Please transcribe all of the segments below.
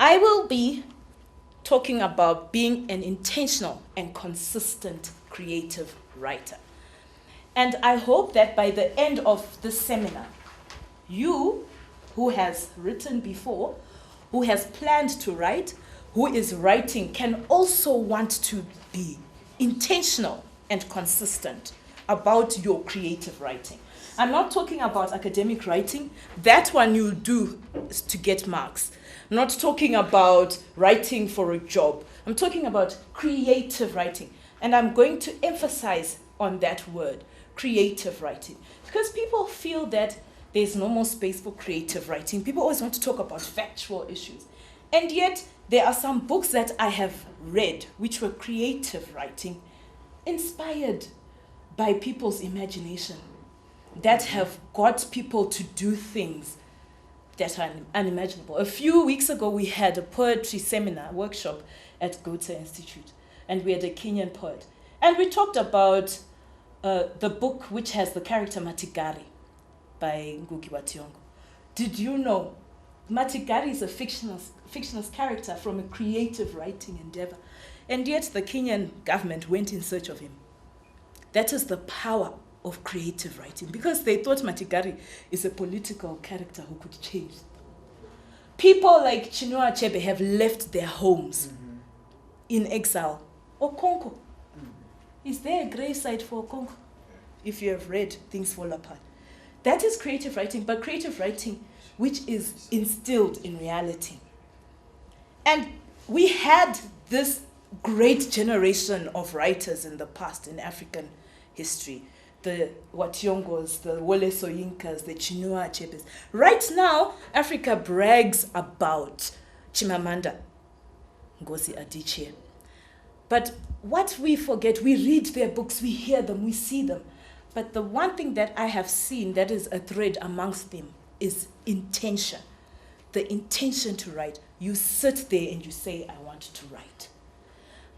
I will be talking about being an intentional and consistent creative writer. And I hope that by the end of this seminar, you who has written before, who has planned to write, who is writing, can also want to be intentional and consistent about your creative writing. I'm not talking about academic writing. That one you do to get marks. I'm not talking about writing for a job. I'm talking about creative writing. And I'm going to emphasize on that word, creative writing. Because people feel that there's no more space for creative writing. People always want to talk about factual issues. And yet, there are some books that I have read which were creative writing, inspired by people's imagination, that have got people to do things that are unimaginable. A few weeks ago, we had a poetry seminar, workshop at Goethe Institute, and we had a Kenyan poet. And we talked about the book which has the character Matigari by Ngugi wa Thiong'o. Did you know Matigari is a fictional character from a creative writing endeavor, and yet the Kenyan government went in search of him? That is the power of creative writing, because they thought Matigari is a political character who could change. People like Chinua Achebe have left their homes in exile. Okonkwo. Is there a gravesite for Okonkwo? If you have read Things Fall Apart. That is creative writing, but creative writing which is instilled in reality. And we had this great generation of writers in the past in African history. The Wationgos, the Wole Soyinkas, the Chinua Achebes. Right now, Africa brags about Chimamanda Ngozi Adichie. But what we forget, we read their books, we hear them, we see them. But the one thing that I have seen that is a thread amongst them is intention. The intention to write. You sit there and you say, I want to write.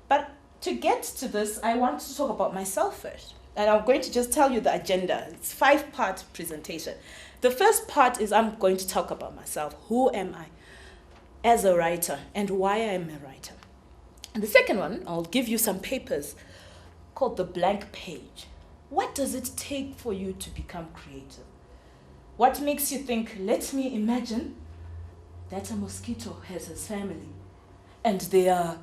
But to get to this, I want to talk about myself first. And I'm going to just tell you the agenda. It's a 5-part presentation. The first part is I'm going to talk about myself. Who am I as a writer and why I am a writer? And the second one, I'll give you some papers called the blank page. What does it take for you to become creative? What makes you think, let me imagine that a mosquito has his family and they are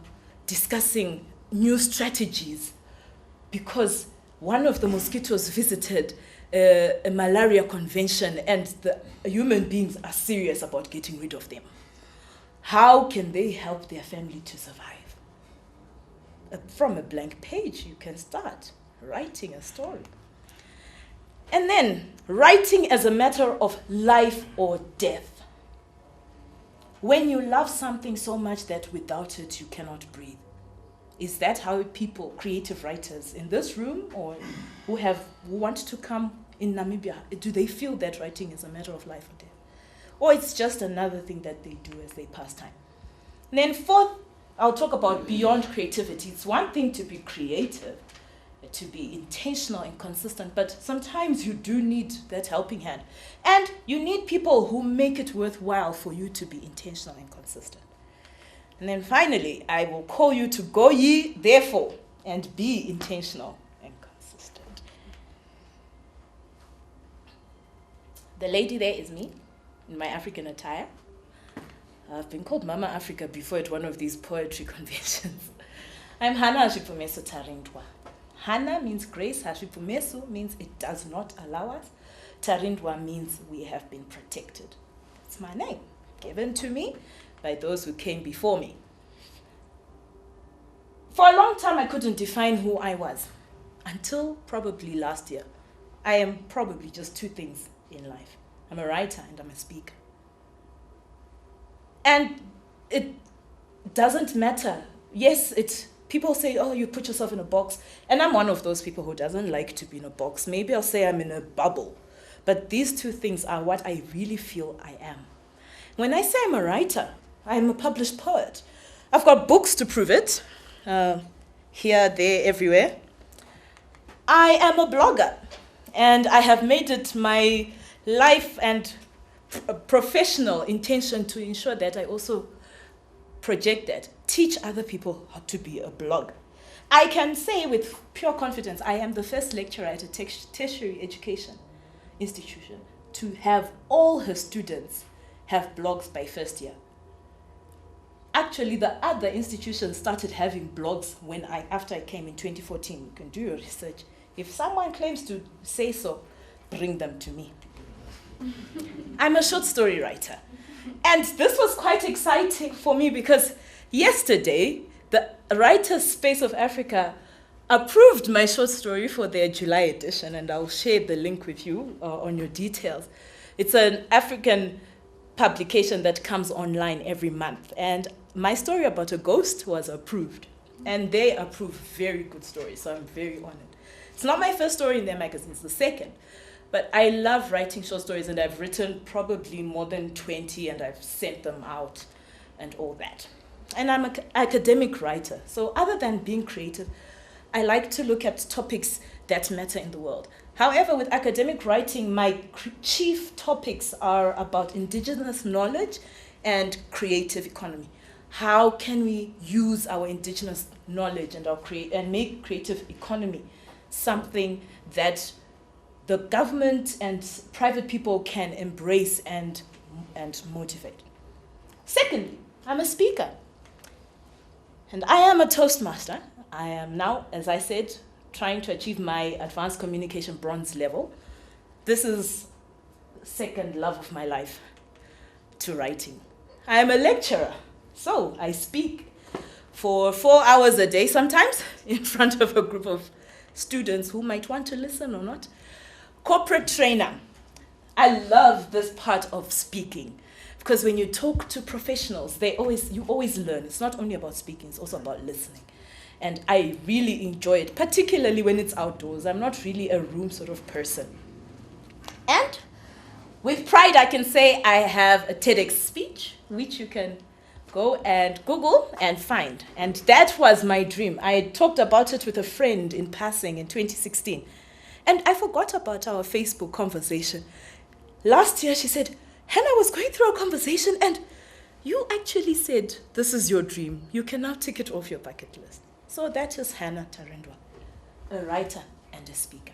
discussing new strategies because one of the mosquitoes visited a malaria convention and the human beings are serious about getting rid of them. How can they help their family to survive? From a blank page, you can start writing a story. And then, writing as a matter of life or death. When you love something so much that without it you cannot breathe. Is that how people, creative writers in this room or who want to come in Namibia, do they feel that writing is a matter of life or death? Or it's just another thing that they do as they pass time? And then fourth, I'll talk about beyond creativity. It's one thing to be creative, to be intentional and consistent, but sometimes you do need that helping hand. And you need people who make it worthwhile for you to be intentional and consistent. And then finally, I will call you to go ye, therefore, and be intentional and consistent. The lady there is me, in my African attire. I've been called Mama Africa before at one of these poetry conventions. I'm Hannah Ashipumeso Tarindwa. Hannah means grace, Hashipumeso means it does not allow us. Tarindwa means we have been protected. It's my name, given to me by those who came before me. For a long time, I couldn't define who I was, until probably last year. I am probably just two things in life. I'm a writer and I'm a speaker. And it doesn't matter. Yes, people say, oh, you put yourself in a box. And I'm one of those people who doesn't like to be in a box. Maybe I'll say I'm in a bubble. But these two things are what I really feel I am. When I say I'm a writer, I'm a published poet. I've got books to prove it. Here, there, everywhere. I am a blogger. And I have made it my life and professional intention to ensure that I also project that, teach other people how to be a blogger. I can say with pure confidence, I am the first lecturer at a tertiary education institution to have all her students have blogs by first year. Actually, the other institutions started having blogs after I came in 2014. You can do your research. If someone claims to say so, bring them to me. I'm a short story writer. And this was quite exciting for me because yesterday, the Writers' Space of Africa approved my short story for their July edition, and I'll share the link with you on your details. It's an African publication that comes online every month, and my story about a ghost was approved, and they approve very good stories, so I'm very honored. It's not my first story in their magazine, it's the second, but I love writing short stories, and I've written probably more than 20, and I've sent them out and all that. And I'm an academic writer, so other than being creative, I like to look at topics that matter in the world. However, with academic writing, my chief topics are about indigenous knowledge and creative economy. How can we use our indigenous knowledge and make creative economy something that the government and private people can embrace and motivate? Secondly, I'm a speaker. And I am a Toastmaster. I am now, as I said, trying to achieve my advanced communication bronze level. This is second love of my life to writing. I am a lecturer, so I speak for 4 hours a day sometimes in front of a group of students who might want to listen or not. Corporate trainer. I love this part of speaking because when you talk to professionals, you always learn. It's not only about speaking, it's also about listening. And I really enjoy it, particularly when it's outdoors. I'm not really a room sort of person. And with pride, I can say I have a TEDx speech, which you can go and Google and find. And that was my dream. I talked about it with a friend in passing in 2016. And I forgot about our Facebook conversation. Last year, she said, Hannah, I was going through a conversation, and you actually said, this is your dream. You can now tick it off your bucket list. So that is Hannah Tarendwa, a writer and a speaker.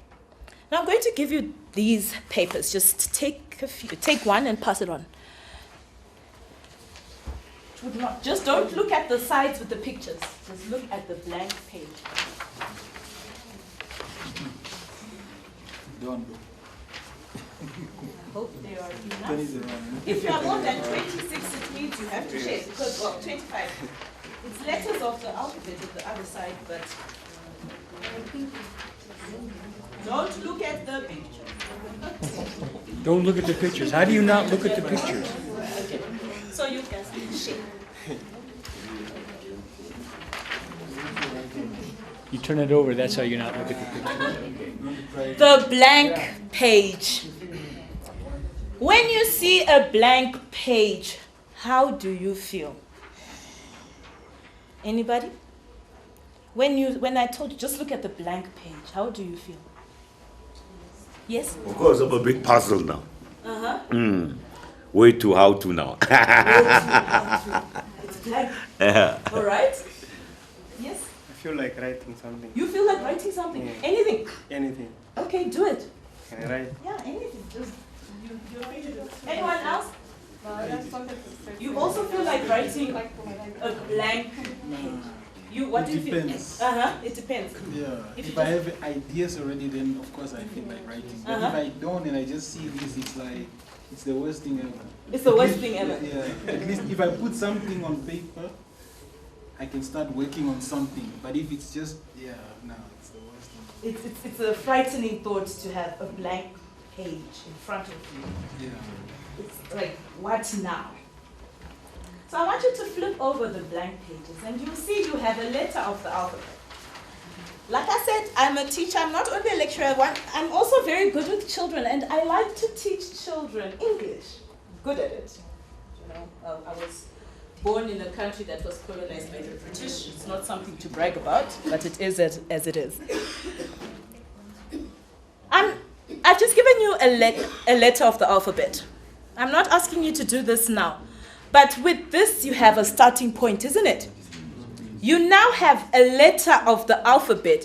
Now I'm going to give you these papers. Just take one and pass it on. Just don't look at the sides with the pictures. Just look at the blank page. Don't. I hope there are enough. If you are more than 26, it means you have to share, because, 25. It's letters of the alphabet at the other side, but don't look at the picture. Don't look at the pictures. How do you not look at the pictures? Okay. So you can share. You turn it over, that's how you not look at the pictures. The blank page. When you see a blank page, how do you feel? Anybody? When I told you, just look at the blank page, how do you feel? Yes? Of course, I'm a bit puzzled now. Uh-huh. Way to how to now. It's blank. All right? Yes? I feel like writing something. You feel like writing something? Yeah. Anything? Anything. Okay, do it. Can I write? Yeah, anything. Just you're free to do it. Anyone else? You also feel like writing a blank page. What do you feel? Depends. It depends. Yeah. If If you I just- have ideas already, then of course I feel like writing. But if I don't and I just see this, it's like it's the worst thing ever. It's the worst thing ever. Yeah. At least if I put something on paper, I can start working on something. But if it's just no, it's the worst thing. It's a frightening thought to have a blank page in front of you. Yeah. It's like, what now? So I want you to flip over the blank pages, and you'll see you have a letter of the alphabet. Like I said, I'm a teacher. I'm not only a lecturer. I'm also very good with children, and I like to teach children English. Good at it. You know, I was born in a country that was colonized by the British. It's not something to brag about, but it is as it is. I've just given you a letter of the alphabet. I'm not asking you to do this now. But with this, you have a starting point, isn't it? You now have a letter of the alphabet.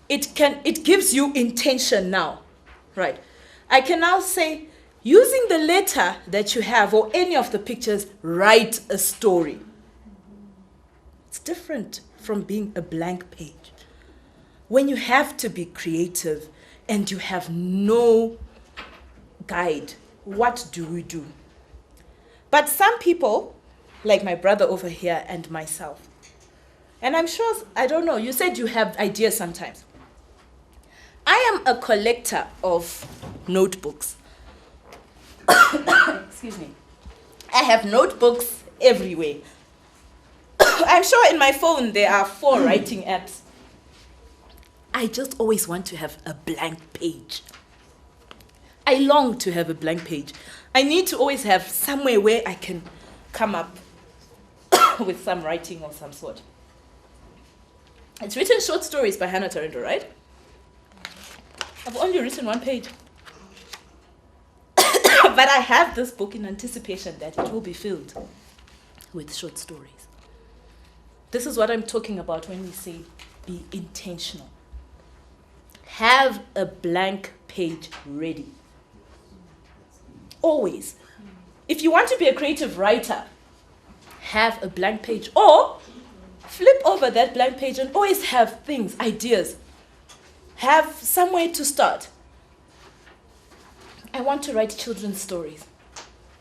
It gives you intention now, right? I can now say, using the letter that you have or any of the pictures, write a story. It's different from being a blank page. When you have to be creative and you have no guide, what do we do? But some people, like my brother over here and myself, and I'm sure, I don't know, you said you have ideas sometimes. I am a collector of notebooks. Excuse me. I have notebooks everywhere. I'm sure in my phone there are 4 writing apps. I just always want to have a blank page. I long to have a blank page. I need to always have somewhere where I can come up with some writing of some sort. It's written short stories by Hannah Torrendo, right? I've only written 1 page. But I have this book in anticipation that it will be filled with short stories. This is what I'm talking about when we say be intentional. Have a blank page ready. Always. If you want to be a creative writer, have a blank page. Or flip over that blank page and always have things, ideas. Have somewhere to start. I want to write children's stories.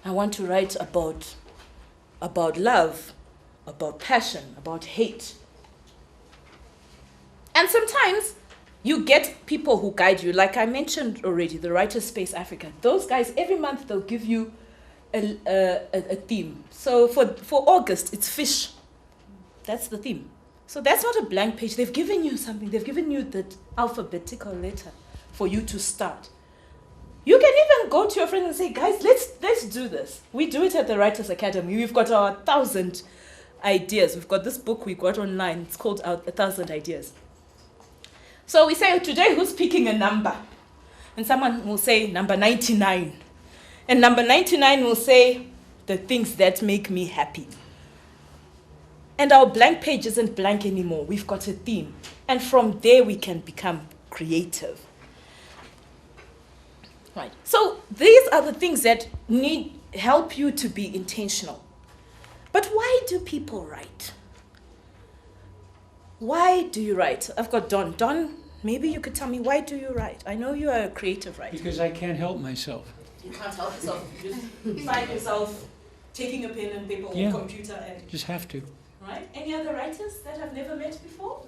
I want to write about love, about passion, about hate. And sometimes you get people who guide you. Like I mentioned already, the Writers Space Africa. Those guys, every month they'll give you a theme. So for August, it's fish. That's the theme. So that's not a blank page. They've given you something. They've given you the alphabetical letter for you to start. You can even go to your friends and say, guys, let's do this. We do it at the Writers Academy. We've got our 1,000 ideas. We've got this book we got online. It's called 1,000 Ideas. So we say, today who's picking a number? And someone will say number 99. And number 99 will say the things that make me happy. And our blank page isn't blank anymore. We've got a theme. And from there we can become creative. Right. So these are the things that help you to be intentional. But why do people write? Why do you write? I've got Don. Don, maybe you could tell me, why do you write? I know you are a creative writer. Because I can't help myself. You can't help yourself. You just find yourself taking a pen and paper or computer and... Just have to. Right? Any other writers that I've never met before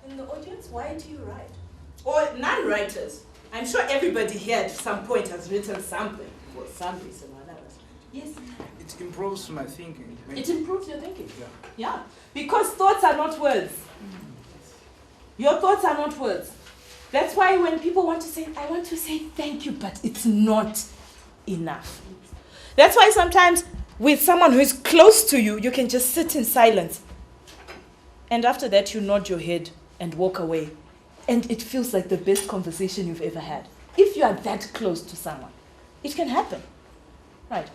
in the audience? Why do you write? Or non-writers? I'm sure everybody here at some point has written something for some reason or another. Yes? It improves my thinking. It improves your thinking. Yeah. Because thoughts are not words. Your thoughts are not words. That's why when people want to say, I want to say thank you, but it's not enough. That's why sometimes with someone who is close to you, you can just sit in silence. And after that, you nod your head and walk away. And it feels like the best conversation you've ever had. If you are that close to someone, it can happen. Right.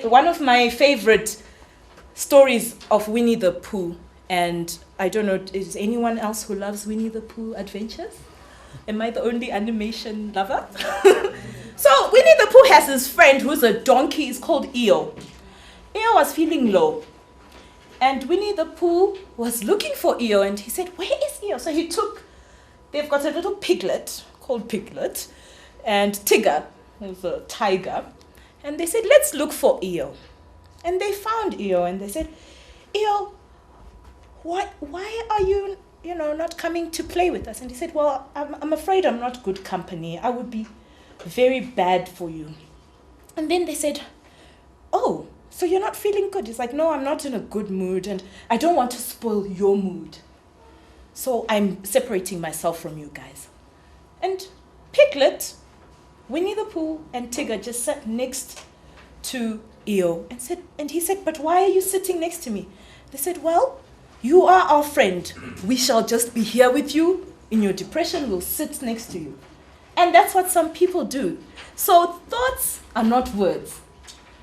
One of my favorite stories of Winnie the Pooh, and I don't know, is anyone else who loves Winnie the Pooh adventures? Am I the only animation lover? So Winnie the Pooh has his friend who's a donkey. It's called Eo. Eo was feeling low. And Winnie the Pooh was looking for Eo, and he said, where is Eo? So they've got a little piglet called Piglet, and Tigger, who's a tiger. And they said, let's look for Eo. And they found Eo, and they said, Eo, why are you, not coming to play with us? And he said, well, I'm afraid I'm not good company. I would be very bad for you. And then they said, oh, so you're not feeling good? He's like, no, I'm not in a good mood, and I don't want to spoil your mood. So I'm separating myself from you guys. And Piglet, Winnie the Pooh, and Tigger just sat next to Eo and he said, but why are you sitting next to me? They said, well, you are our friend. We shall just be here with you. In your depression, we'll sit next to you. And that's what some people do. So thoughts are not words.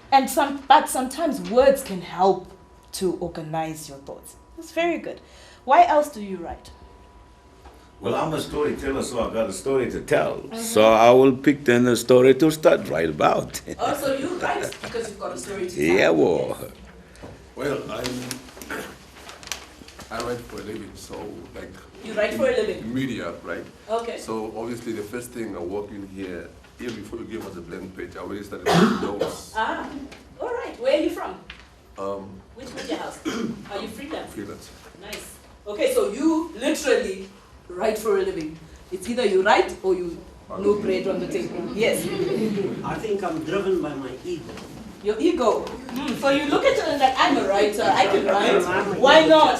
But sometimes words can help to organize your thoughts. That's very good. Why else do you write? Well, I'm a storyteller, so I got a story to tell. So I will pick then a story to start right about. Oh, so you write because you've got a story to tell. Yeah, well. Well, I write for a living, so like. You write for a living? Media, right? Okay. So obviously the first thing I walk in here, even before you give us a blank page, I already started with notes. Ah, all right. Where are you from? Um, Which media house? Are you freelance? Freelance. Nice. Okay, so you literally write for a living. It's either you write or you no bread on the table. Yes. I think I'm driven by my ego. Your ego. So you look at it and like, I'm a writer, I can write. Why not?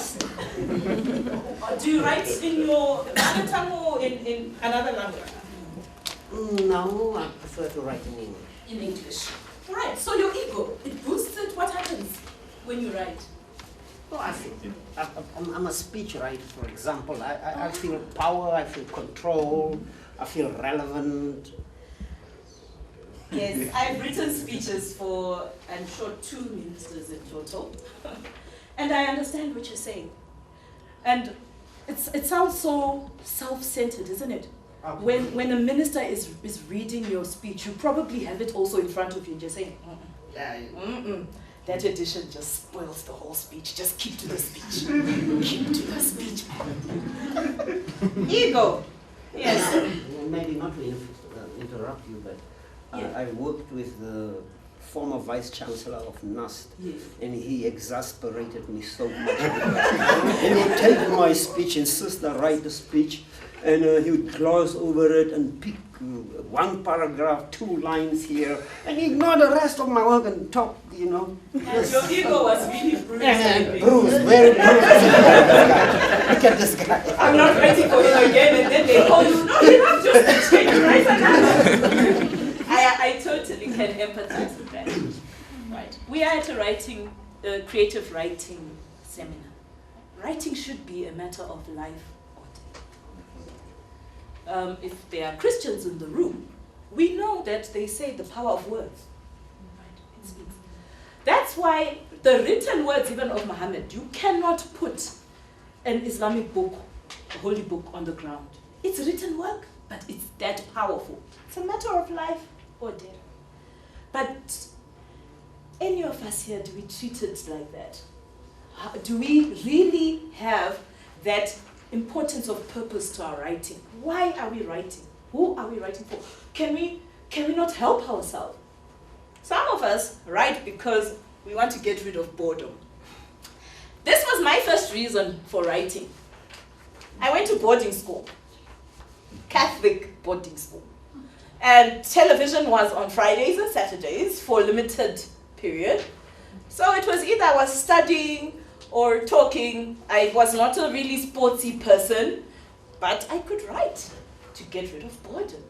Do you write in your mother tongue or in another language? No, I prefer to write in English. In English. All right, so your ego, it boosts it. What happens when you write? Well, I'm a speech writer, for example. I feel power, I feel control, I feel relevant. Yes, I've written speeches for, I'm sure, 2 ministers in total. And I understand what you're saying. And it sounds so self-centered, isn't it? When a minister is reading your speech, you probably have it also in front of you and just saying, that edition just spoils the whole speech. Just keep to the speech. Keep to the speech, man. Ego. Yes. Maybe not to interrupt you, but I worked with the former vice chancellor of NUST, and he exasperated me so much. He would take my speech, insist I write the speech, and he would gloss over it and pick 1 paragraph, 2 lines here, and ignore the rest of my work and talk, you know. And your ego was really bruised. Bruised, very bruised. Look at this guy. I'm not writing for you again, and then they call you, no, you have just change, write another. I totally can empathize with that. Right. We are at a creative writing seminar. Writing should be a matter of life or death. If there are Christians in the room, we know that they say the power of words. Right. It speaks. That's why the written words even of Muhammad, you cannot put an Islamic book, a holy book on the ground. It's written work, but it's that powerful. It's a matter of life or death. But any of us here, do we treat it like that? Do we really have that importance of purpose to our writing? Why are we writing? Who are we writing for? Can we not help ourselves? Some of us write because we want to get rid of boredom. This was my first reason for writing. I went to boarding school, Catholic boarding school. And television was on Fridays and Saturdays for a limited period. So it was either I was studying or talking. I was not a really sportsy person, but I could write to get rid of boredom.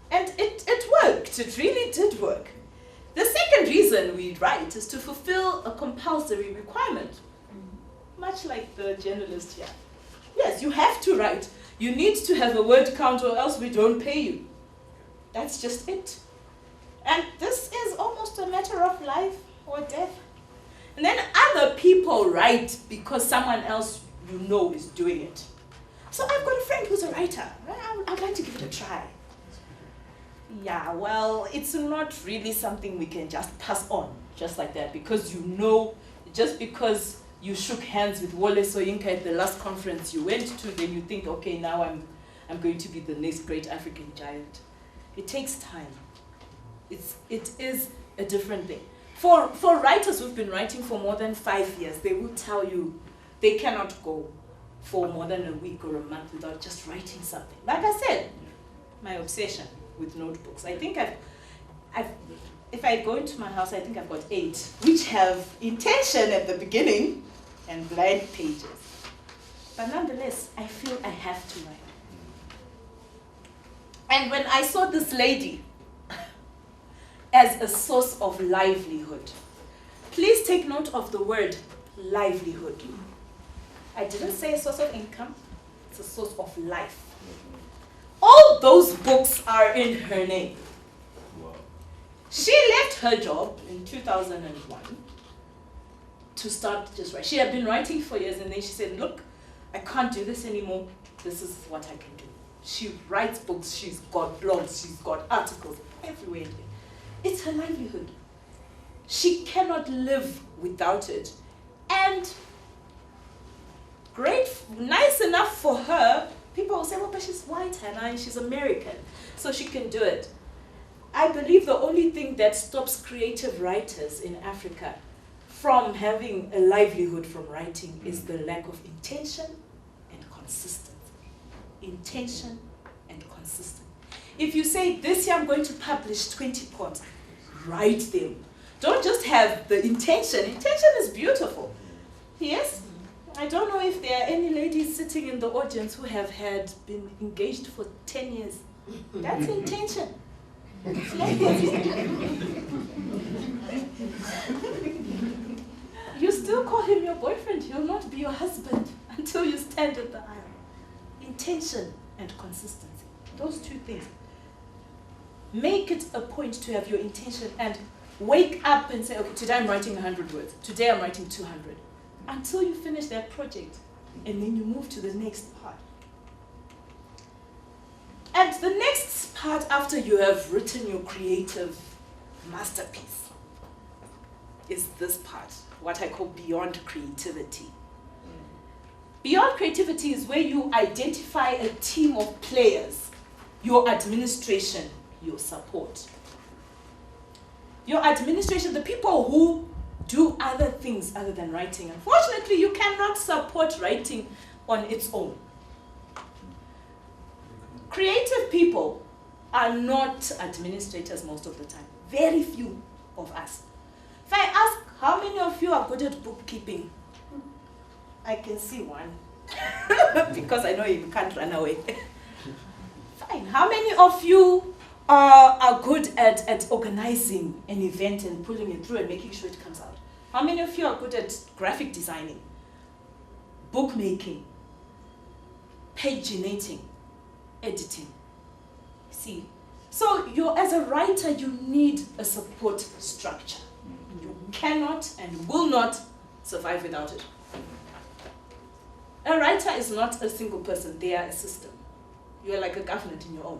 And it worked. It really did work. The second reason we write is to fulfill a compulsory requirement, much like the journalist here. Yes, you have to write. You need to have a word count or else we don't pay you. That's just it. And this is almost a matter of life or death. And then other people write because someone else you know is doing it. So I've got a friend who's a writer. I'd like to give it a try. Yeah, well, it's not really something we can just pass on just like that because you know, just because you shook hands with Wole Soyinka at the last conference you went to, then you think, okay, now I'm going to be the next great African giant. It takes time. It is a different thing. For writers who've been writing for more than 5 years, they will tell you they cannot go for more than a week or a month without just writing something. Like I said, my obsession with notebooks. I think if I go into my house, I think I've got 8, which have intention at the beginning and blank pages. But nonetheless, I feel I have to write. And when I saw this lady as a source of livelihood, please take note of the word livelihood. I didn't say a source of income, it's a source of life. All those books are in her name. She left her job in 2001 to start just write. She had been writing for years, and then she said, look, I can't do this anymore. This is what I can do. She writes books, she's got blogs, she's got articles everywhere. It's her livelihood. She cannot live without it. And great, nice enough for her, people will say, well, but she's white, Hannah, and she's American, so she can do it. I believe the only thing that stops creative writers in Africa from having a livelihood from writing is the lack of intention and consistency. Intention and consistency. If you say, this year I'm going to publish 20 poems, write them. Don't just have the intention. Intention is beautiful. Yes? I don't know if there are any ladies sitting in the audience who have been engaged for 10 years. That's intention. You still call him your boyfriend. He'll not be your husband until you stand at the aisle. Intention and consistency. Those two things. Make it a point to have your intention and wake up and say, okay, today I'm writing 100 words. Today I'm writing 200. Until you finish that project. And then you move to the next part. And the next part after you have written your creative masterpiece is this part, what I call beyond creativity. Beyond creativity is where you identify a team of players, your administration, your support. Your administration, the people who do other things other than writing. Unfortunately, you cannot support writing on its own. Creative people are not administrators most of the time. Very few of us. If I ask, how many of you are good at bookkeeping? I can see one. Because I know you can't run away. Fine. How many of you are good at organizing an event and pulling it through and making sure it comes out? How many of you are good at graphic designing, bookmaking, paginating, editing? See? So as a writer, you need a support structure. You cannot and will not survive without it. A writer is not a single person, they are a system. You are like a government in your own.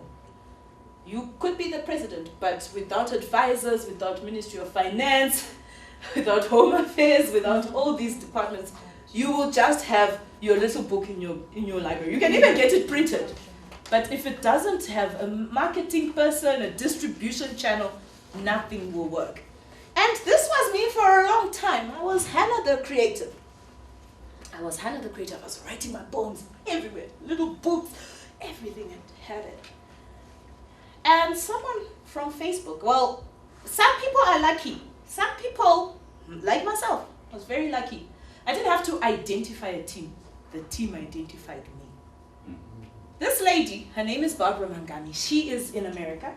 You could be the president, but without advisors, without Ministry of Finance, without Home Affairs, without all these departments, you will just have your little book in your library. You can even get it printed. But if it doesn't have a marketing person, a distribution channel, nothing will work. And this was me for a long time. I was Hannah the creative. I was writing my poems everywhere, little books, everything, and had it. And someone from Facebook, well, some people are lucky. Some people, like myself, was very lucky. I didn't have to identify a team. The team identified me. This lady, her name is Barbara Mangani. She is in America.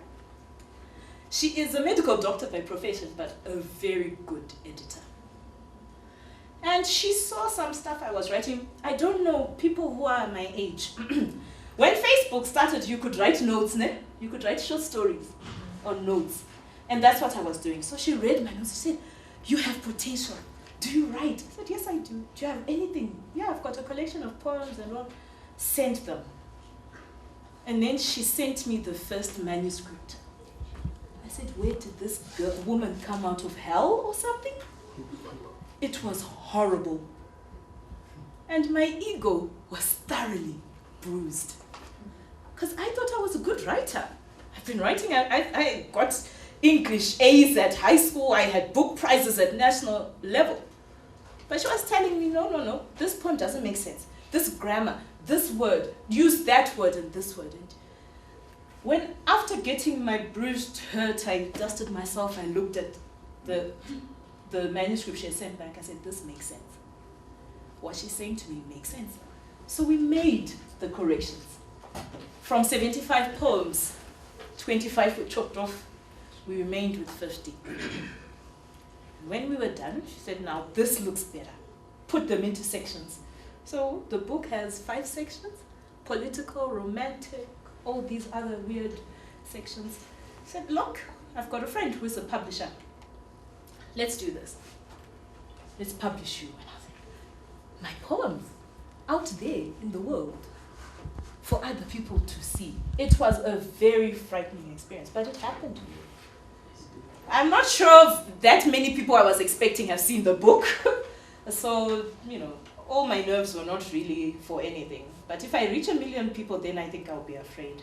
She is a medical doctor by profession, but a very good editor. And she saw some stuff I was writing. I don't know, people who are my age. When Facebook started, you could write notes, ne? You could write short stories on notes. And that's what I was doing. So she read my notes. She said, you have potential. Do you write? I said, yes, I do. Do you have anything? Yeah, I've got a collection of poems and all. Sent them. And then she sent me the first manuscript. I said, where did this woman come out of hell or something? It was horrible. And my ego was thoroughly bruised. Because I thought I was a good writer. I've been writing, I got English A's at high school, I had book prizes at national level. But she was telling me, no, this poem doesn't make sense. This grammar, this word, use that word and this word. And when, after getting my bruised hurt, I dusted myself, I looked at the manuscript she had sent back, I said, this makes sense. What she's saying to me makes sense. So we made the corrections. From 75 poems, 25 were chopped off, we remained with 50. When we were done, she said, now this looks better. Put them into sections. So the book has 5 sections, political, romantic, all these other weird sections. I said, look, I've got a friend who is a publisher. Let's do this. Let's publish you. And I was like, my poems out there in the world for other people to see. It was a very frightening experience, but it happened to me. I'm not sure if that many people I was expecting have seen the book. So, all my nerves were not really for anything. But if I reach 1 million people, then I think I'll be afraid.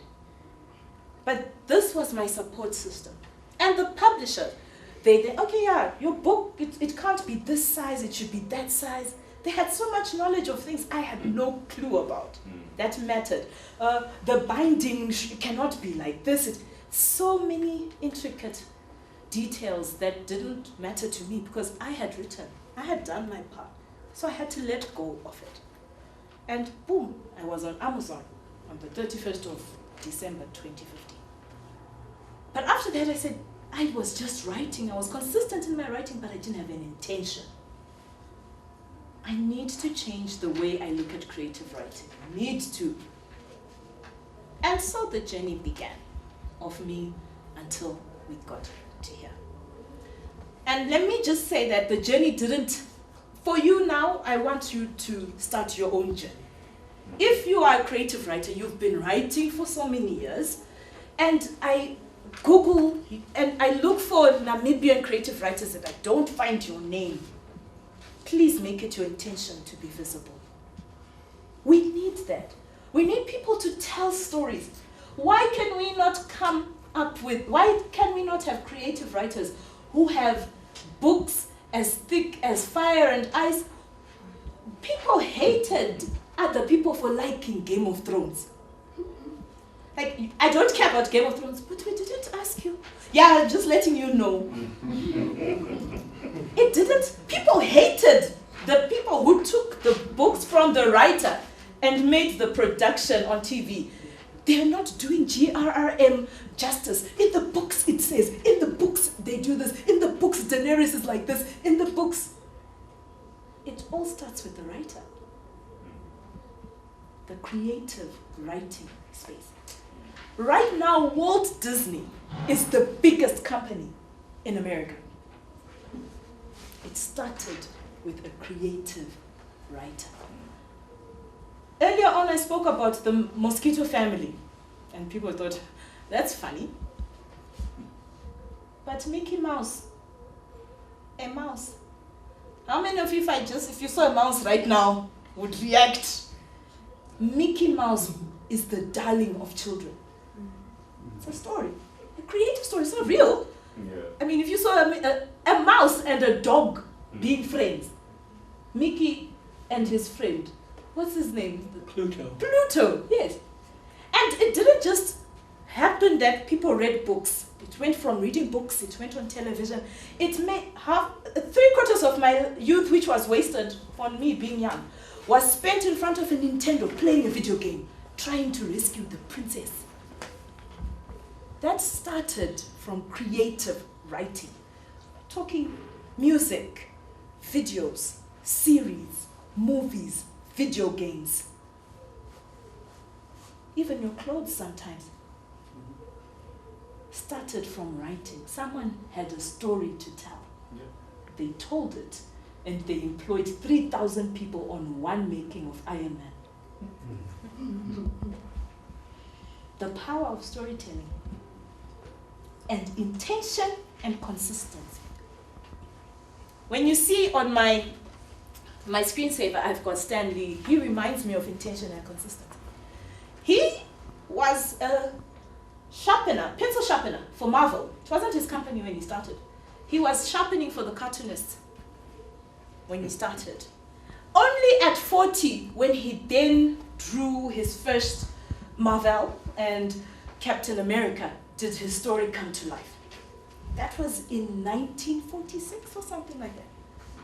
But this was my support system. And the publisher, they okay, yeah, your book, it can't be this size, it should be that size. They had so much knowledge of things I had no clue about. That mattered. The binding cannot be like this. So many intricate details that didn't matter to me because I had written. I had done my part. So I had to let go of it. And boom, I was on Amazon on the 31st of December 2015. But after that I said, I was just writing. I was consistent in my writing, but I didn't have an intention. I need to change the way I look at creative writing. I need to. And so the journey began of me until we got to here. And let me just say that the journey didn't, for you now, I want you to start your own journey. If you are a creative writer, you've been writing for so many years, and I Google and I look for Namibian creative writers and I don't find your name, please make it your intention to be visible. We need that. We need people to tell stories. Why can we not why can we not have creative writers who have books as thick as fire and ice? People hated other people for liking Game of Thrones. Like, I don't care about Game of Thrones, but we didn't ask you. Yeah, I'm just letting you know. It didn't. People hated the people who took the books from the writer and made the production on TV. They're not doing GRRM justice. In the books it says, in the books they do this, in the books Daenerys is like this, in the books. It all starts with the writer. The creative writing space. Right now, Walt Disney is the biggest company in America. It started with a creative writer. Earlier on, I spoke about the mosquito family, and people thought, that's funny. But Mickey Mouse, a mouse. How many of you, if you saw a mouse right now, would react? Mickey Mouse is the darling of children. It's a story, a creative story. It's not real. Yeah. I mean, if you saw a mouse and a dog being friends, Mickey and his friend, what's his name? Pluto. Pluto, yes. And it didn't just happen that people read books. It went from reading books, it went on television. It made 3/4 of my youth, which was wasted on me being young, was spent in front of a Nintendo playing a video game, trying to rescue the princess. That started from creative writing. Talking music, videos, series, movies, video games. Even your clothes sometimes started from writing. Someone had a story to tell. Yeah. They told it, and they employed 3,000 people on one making of Iron Man. The power of storytelling and intention and consistency. When you see on my screensaver, I've got Stanley. He reminds me of intention and consistency. He was a sharpener, pencil sharpener for Marvel. It wasn't his company when he started. He was sharpening for the cartoonists when he started. Only at 40, when he then drew his first Marvel and Captain America, did his story come to life. That was in 1946 or something like that.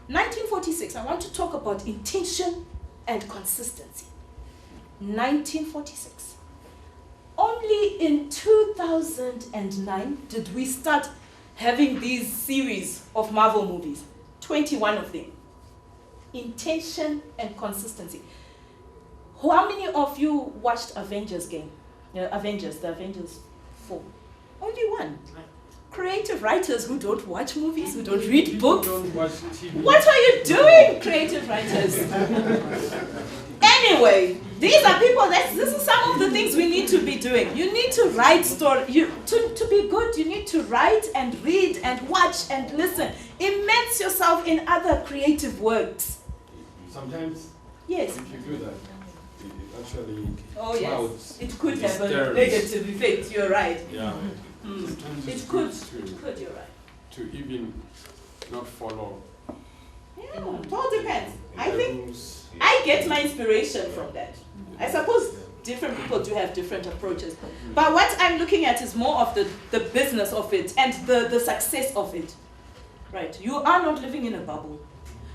1946, I want to talk about intention and consistency. 1946. Only in 2009 did we start having these series of Marvel movies. 21 of them. Intention and consistency. How many of you watched Avengers game? The Avengers 4. Only one. creative writers who don't watch movies, who don't read books. Don't watch TV. What are you doing, creative writers? Anyway, these are people this is some of the things we need to be doing. You need to write story. To be good, you need to write and read and watch and listen. Immerse yourself in other creative works. Sometimes, Yes. if you do that, it actually Oh yes. clouds. It could have a disturbs. negative effect. You're right. Yeah. Mm. Sometimes It it's could. good It could. You're right. to even not follow Yeah. It all depends. I the think rules. I get my inspiration from that. I suppose different people do have different approaches. But what I'm looking at is more of the business of it and the success of it. Right. You are not living in a bubble.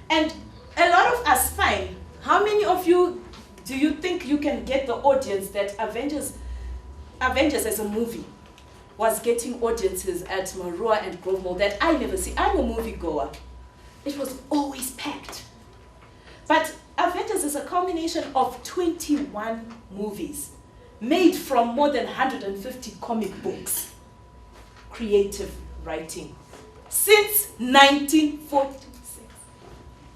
And a lot of us, fine. How many of you do you think you can get the audience that Avengers as a movie was getting audiences at Marua and Grove Mall that I never see? I'm a movie goer. It was always packed. But Avengers is a culmination of 21 movies made from more than 150 comic books. Creative writing. Since 1946.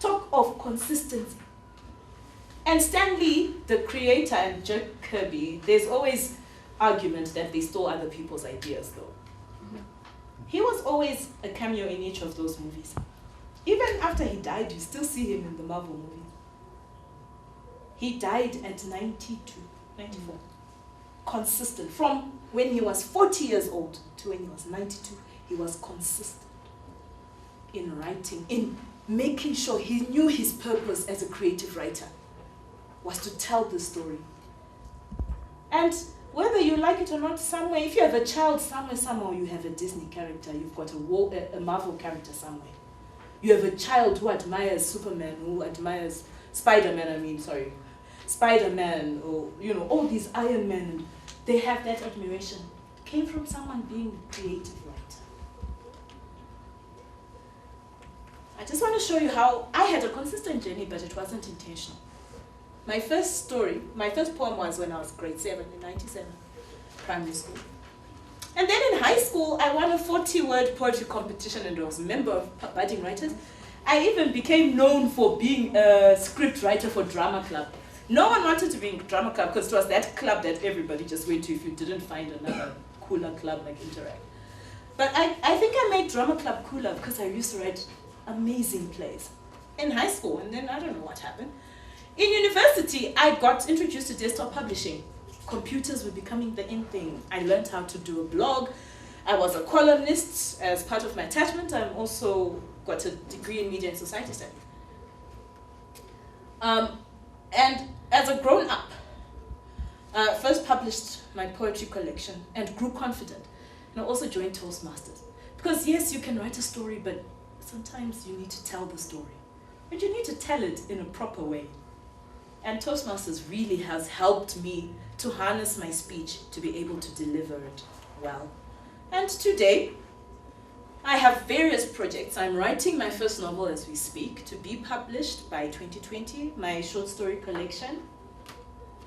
Talk of consistency. And Stan Lee, the creator, and Jack Kirby, there's always argument that they stole other people's ideas though. He was always a cameo in each of those movies. Even after he died, you still see him in the Marvel movies. He died at 92, 94. Consistent. From when he was 40 years old to when he was 92, he was consistent in writing, in making sure he knew his purpose as a creative writer was to tell the story. And whether you like it or not, somewhere, if you have a child somewhere you have a Disney character, you've got a Marvel character somewhere. You have a child who admires Superman, who admires Spider-Man, or, all these Iron Men, they have that admiration. It came from someone being a creative writer. I just want to show you how I had a consistent journey, but it wasn't intentional. My first poem was when I was grade 7 in 97, primary school. And then in high school, I won a 40-word poetry competition and I was a member of Budding Writers. I even became known for being a script writer for Drama Club. No one wanted to be in Drama Club because it was that club that everybody just went to if you didn't find another cooler club like Interact. But I think I made Drama Club cooler because I used to write amazing plays in high school, and then I don't know what happened. In university, I got introduced to desktop publishing. Computers were becoming the in thing. I learned how to do a blog. I was a columnist as part of my attachment. I'm also got a degree in media and society studies. And as a grown-up, first published my poetry collection and grew confident. And I also joined Toastmasters. Because yes, you can write a story, but sometimes you need to tell the story. And you need to tell it in a proper way. And Toastmasters really has helped me to harness my speech to be able to deliver it well. And today, I have various projects. I'm writing my first novel as we speak to be published by 2020, my short story collection.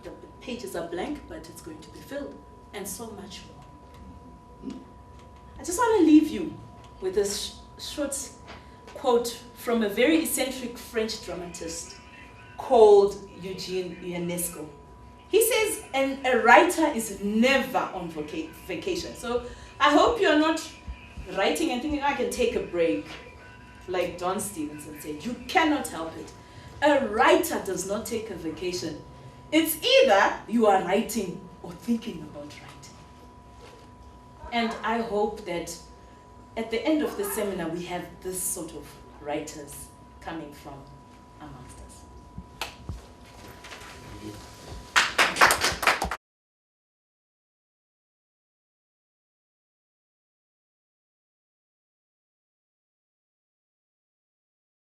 The pages are blank, but it's going to be filled, and so much more. I just want to leave you with this short quote from a very eccentric French dramatist called Eugene Ionesco. He says, a writer is never on vacation. So I hope you're not writing and thinking, I can take a break. Like Don Stevenson said, you cannot help it. A writer does not take a vacation. It's either you are writing or thinking about writing. And I hope that at the end of the seminar, we have this sort of writers coming from amongst us.